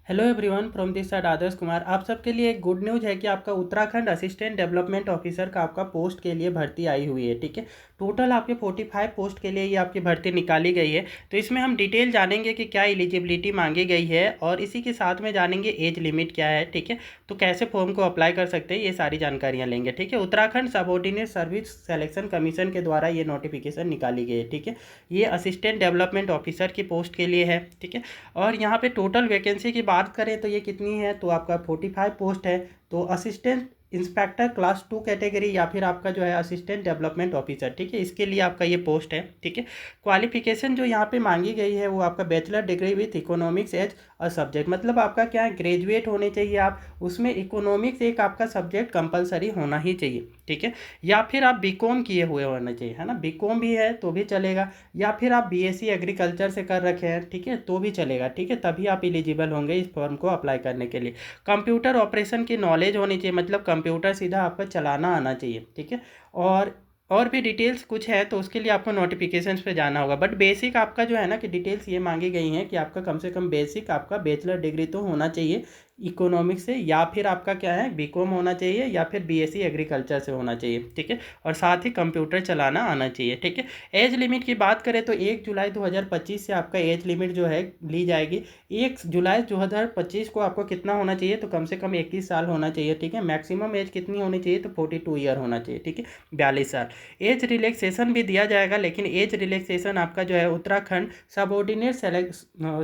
Hello everyone from this side Adarsh Kumar. आप सबके लिए एक गुड न्यूज़ है कि आपका उत्तराखंड असिस्टेंट डेवलपमेंट ऑफिसर का आपका पोस्ट के लिए भर्ती आई हुई है। ठीक है, टोटल आपके 45 पोस्ट के लिए ये आपकी भर्ती निकाली गई है। तो इसमें हम डिटेल जानेंगे कि क्या एलिजिबिलिटी मांगी गई है और इसी के साथ में जानेंगे एज लिमिट क्या है। ठीक है, तो कैसे फॉर्म को अप्लाई कर सकते हैं, ये सारी जानकारियाँ लेंगे। ठीक है, Uttarakhand subordinate service selection commission के द्वारा ये नोटिफिकेशन निकाली गई है। ठीक है, ये असिस्टेंट डेवलपमेंट ऑफिसर की पोस्ट के लिए है। ठीक है, और यहाँ पे टोटल वैकेंसी की बात करें तो ये कितनी है, तो आपका 45 पोस्ट है। तो असिस्टेंट इंस्पेक्टर क्लास 2 कैटेगरी या फिर आपका जो है असिस्टेंट डेवलपमेंट ऑफिसर, ठीक है, इसके लिए आपका ये पोस्ट है। ठीक है, क्वालिफिकेशन जो यहाँ पे मांगी गई है वो आपका bachelor degree with economics as a subject, मतलब आपका क्या है, ग्रेजुएट होने चाहिए आप, उसमें इकोनॉमिक्स एक आपका सब्जेक्ट कंपलसरी होना ही चाहिए। ठीक है, या फिर आप बीकॉम किए हुए होना चाहिए, है ना, बीकॉम भी है तो भी चलेगा, या फिर आप बीएससी एग्रीकल्चर से कर रखे हैं, ठीक है, तो भी चलेगा। ठीक है, तभी आप एलिजिबल होंगे इस फॉर्म को अप्लाई करने के लिए। कंप्यूटर ऑपरेशन की नॉलेज होनी चाहिए, मतलब कंप्यूटर सीधा आपका चलाना आना चाहिए। ठीक है, और भी डिटेल्स कुछ है तो उसके लिए आपको नोटिफिकेशंस पे जाना होगा, बट बेसिक आपका जो है ना कि डिटेल्स ये मांगी गई हैं कि आपका कम से कम बेसिक आपका बैचलर डिग्री तो होना चाहिए इकोनॉमिक्स से, या फिर आपका क्या है बीकॉम होना चाहिए, या फिर बीएससी एग्रीकल्चर से होना चाहिए। ठीक है, और साथ ही कंप्यूटर चलाना आना चाहिए। ठीक है, एज लिमिट की बात करें तो 1 जुलाई 2025 से आपका एज लिमिट जो है ली जाएगी। 1 जुलाई 2025 को आपको कितना होना चाहिए, तो कम से कम 21 साल होना चाहिए। ठीक है, मैक्सिमम एज कितनी होनी चाहिए, तो 42 ईयर होना चाहिए। ठीक है, 42 साल। एज रिलैक्सेशन भी दिया जाएगा, लेकिन एज रिलैक्सेशन आपका जो है उत्तराखंड सबऑर्डिनेट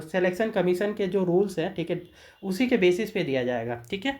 सेलेक्शन कमीशन के जो रूल्स हैं, ठीक है, उसी के बेसिस पे दिया जाएगा। ठीक है,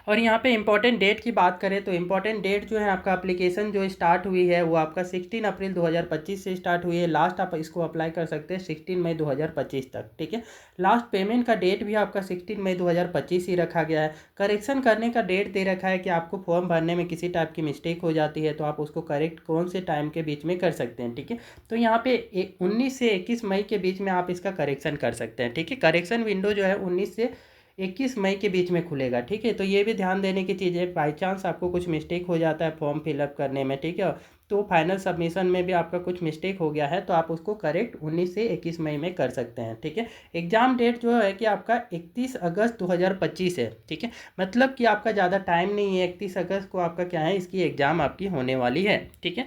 और यहाँ पे इंपॉर्टेंट डेट की बात करें तो इंपॉर्टेंट डेट जो है आपका एप्लीकेशन जो स्टार्ट हुई है वो आपका 16 अप्रैल 2025 से स्टार्ट हुई है। लास्ट आप इसको अप्लाई कर सकते हैं 16 मई 2025 तक। ठीक है, लास्ट पेमेंट का डेट भी आपका 16 मई 2025 ही रखा गया है। करेक्शन करने का डेट दे रखा है कि आपको फॉर्म भरने में किसी टाइप की मिस्टेक हो जाती है तो आप उसको करेक्ट कौन से टाइम के बीच में कर सकते हैं। ठीक है, तो यहाँ पे 19 से 21 मई के बीच में आप इसका करेक्शन कर सकते हैं। ठीक है, करेक्शन विंडो जो है 19 से 21 मई के बीच में खुलेगा। ठीक है, तो ये भी ध्यान देने की चीज़ है, बाई चांस आपको कुछ मिस्टेक हो जाता है फॉर्म फिलअप करने में, ठीक है, तो फाइनल सबमिशन में भी आपका कुछ मिस्टेक हो गया है तो आप उसको करेक्ट 19 से 21 मई में कर सकते हैं। ठीक है, एग्ज़ाम डेट जो है कि आपका 31 अगस्त 2025 है। ठीक है, मतलब कि आपका ज़्यादा टाइम नहीं है, 31 अगस्त को आपका क्या है, इसकी एग्ज़ाम आपकी होने वाली है। ठीक है,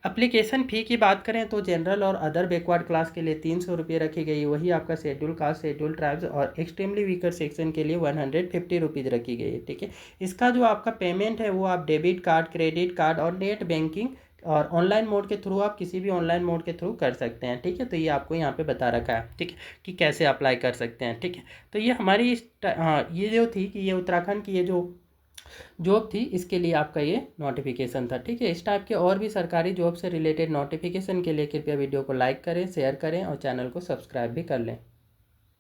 एप्लीकेशन फ़ी की बात करें तो जनरल और अदर बैकवर्ड क्लास के लिए 300 रुपये रखी गई, वही आपका शेड्यूल कास्ट, शेड्यूल ट्राइब्स और एक्सट्रीमली वीकर सेक्शन के लिए 150 रुपीज़ रखी गई है। ठीक है, इसका जो आपका पेमेंट है वो आप डेबिट कार्ड, क्रेडिट कार्ड और नेट बैंकिंग और ऑनलाइन मोड के थ्रू, आप किसी भी ऑनलाइन मोड के थ्रू कर सकते हैं। ठीक है, तो ये आपको यहाँ पे बता रखा है। ठीक है, कि कैसे अप्लाई कर सकते हैं। ठीक है, तो ये हमारी हाँ, ये जो थी कि ये उत्तराखंड की ये जो जॉब थी इसके लिए आपका ये नोटिफिकेशन था। ठीक है, इस टाइप के और भी सरकारी जॉब से रिलेटेड नोटिफिकेशन के लिए कृपया वीडियो को लाइक करें, शेयर करें और चैनल को सब्सक्राइब भी कर लें।